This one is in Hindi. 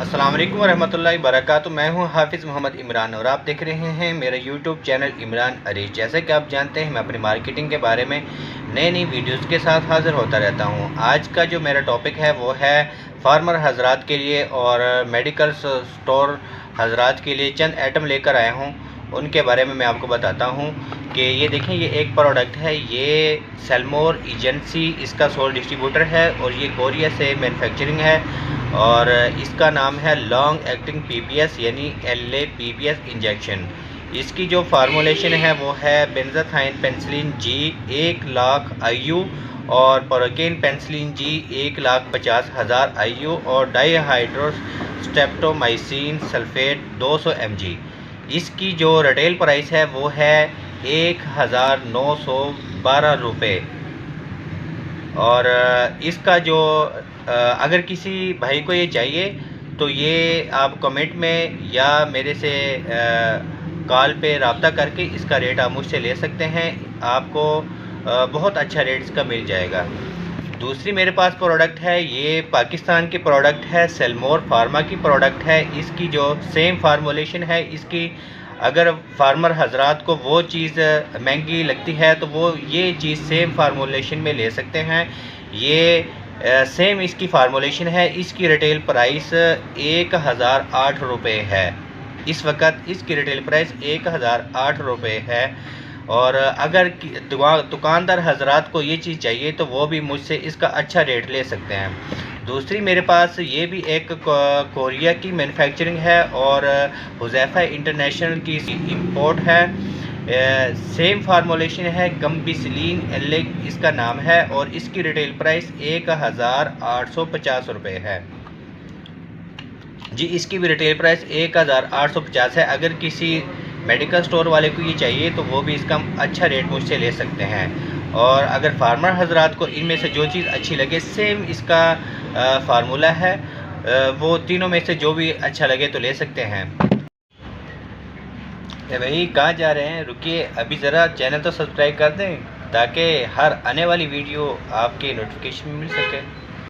अस्सलाम वालेकुम वरहमतुल्लाहि वबरकातुहू। मैं हूं हाफिज़ मोहम्मद इमरान और आप देख रहे हैं मेरा यूट्यूब चैनल इमरान अरीज। जैसे कि आप जानते हैं मैं अपनी मार्केटिंग के बारे में नई नई वीडियोस के साथ हाज़िर होता रहता हूं। आज का जो मेरा टॉपिक है वो है फार्मर हजरात के लिए और मेडिकल स्टोर हजरात के लिए चंद आइटम लेकर आया हूँ। उनके बारे में मैं आपको बताता हूँ कि ये देखें, ये एक प्रोडक्ट है, ये सेल्मोर एजेंसी इसका सोल डिस्ट्रीब्यूटर है और ये कोरिया से मैन्युफैक्चरिंग है और इसका नाम है लॉन्ग एक्टिंग पीपीएस यानी LAPPS इंजेक्शन। इसकी जो फार्मूलेशन है वो है बेंजाथाइन पेनिसिलिन जी 1,00,000 IU और प्रोकेन पेनिसिलिन जी 1,50,000 IU और डाईहाइड्रोस्टेप्टोमाइसिन सल्फेट 200 mg। इसकी जो रिटेल प्राइस है वो है 1,912 रुपये। और इसका जो अगर किसी भाई को ये चाहिए तो ये आप कमेंट में या मेरे से कॉल पे रब्ता करके इसका रेट आप मुझसे ले सकते हैं। आपको बहुत अच्छा रेट इसका मिल जाएगा। दूसरी मेरे पास प्रोडक्ट है, ये पाकिस्तान की प्रोडक्ट है, सेल्मोर फार्मा की प्रोडक्ट है। इसकी जो सेम फार्मूलेशन है इसकी, अगर फार्मर हजरात को वो चीज़ महंगी लगती है तो वो ये चीज़ सेम फार्मूलेशन में ले सकते हैं। ये सेम इसकी फार्मूलेशन है। इसकी रिटेल प्राइस 1,008 रुपये है। इस वक्त इसकी रिटेल प्राइस 1,008 रुपये है। और अगर दुकानदार हजरात को ये चीज़ चाहिए तो वो भी मुझसे इसका अच्छा रेट ले सकते हैं। दूसरी मेरे पास ये भी एक कोरिया की मैन्युफैक्चरिंग है और हुज़ैफा इंटरनेशनल की इंपोर्ट है। सेम फार्मूलेशन है, गम्बिसिलिन एलेग इसका नाम है और इसकी रिटेल प्राइस 1,850 रुपये है जी। इसकी भी रिटेल प्राइस 1,850 है। अगर किसी मेडिकल स्टोर वाले को ये चाहिए तो वो भी इसका अच्छा रेट मुझसे ले सकते हैं। और अगर फार्मर हजरात को इनमें से जो चीज़ अच्छी लगे, सेम इसका फार्मूला है, वो तीनों में से जो भी अच्छा लगे तो ले सकते हैं। भाई कहाँ जा रहे हैं, रुकिए, अभी ज़रा चैनल तो सब्सक्राइब कर दें ताकि हर आने वाली वीडियो आपके नोटिफिकेशन में मिल सके।